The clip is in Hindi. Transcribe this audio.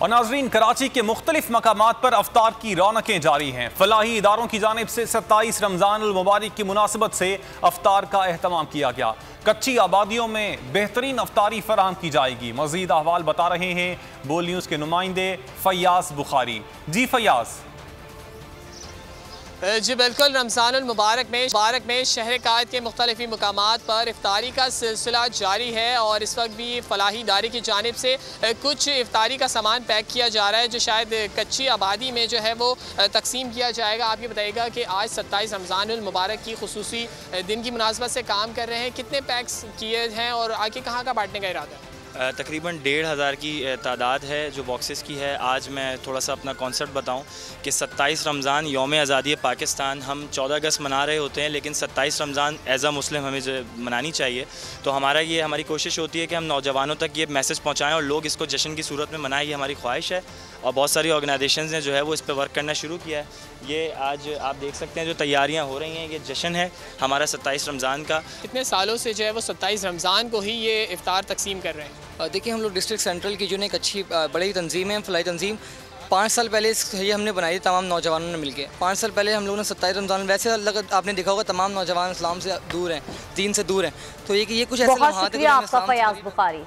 और नाजरीन, कराची के मुख्तलिफ मकामात पर अफ्तार की रौनकें जारी हैं। फलाही इदारों की जानिब से 27 रमज़ान उल मुबारक की मुनासबत से अफ्तार का एहतमाम किया गया। कच्ची आबादियों में बेहतरीन अफ्तारी फराहम की जाएगी। मज़ीद अहवाल बता रहे हैं बोल न्यूज़ के नुमाइंदे फयाज बुखारी। जी फयाज। जी बिल्कुल, रमज़ानुल मुबारक में शहर कायद के मुख्तलिफ मकामात पर इफ्तारी का सिलसिला जारी है और इस वक्त भी फलाही इदारे की जानिब से कुछ इफ्तारी का सामान पैक किया जा रहा है जो शायद कच्ची आबादी में जो है वो तकसीम किया जाएगा। आप ये बताइएगा कि आज 27 रमज़ानुल मुबारक की खुसूसी दिन की मुनासबत से काम कर रहे हैं, कितने पैक्स किए हैं और आगे कहाँ का बांटने का इरादा है? तकरीबन 1500 की तादाद है जो बॉक्सेस की है। आज मैं थोड़ा सा अपना कॉन्सेप्ट बताऊं कि 27 रमज़ान यौम आज़ादी पाकिस्तान हम 14 अगस्त मना रहे होते हैं, लेकिन 27 रमज़ान एज़ अ मुस्लिम हमें जो मनानी चाहिए। तो हमारी कोशिश होती है कि हम नौजवानों तक ये मैसेज पहुँचाएँ और लोग इसको जश्न की सूरत में मनाएं, ये हमारी ख्वाहिश है। और बहुत सारी ऑर्गेनाइजेशंस ने जो है वो इस पर वर्क करना शुरू किया है। ये आज आप देख सकते हैं जो तैयारियां हो रही हैं, ये जश्न है हमारा 27 रमज़ान का। कितने सालों से जो है वो 27 रमज़ान को ही ये इफ्तार तकसीम कर रहे हैं? देखिए, हम लोग डिस्ट्रिक्ट सेंट्रल की जो एक अच्छी बड़ी तंजीम है, फलाई तंजीम, 5 साल पहले ये हमने बनाई तमाम नौजवानों ने मिलकर। 5 साल पहले हम लोगों ने 27 रमज़ान, वैसे आपने देखा होगा तमाम नौजवान इस्लाम से दूर हैं, दीन से दूर हैं, तो ये कुछ ऐसे बहुत शुक्रिया आपका फयाज बुखारी।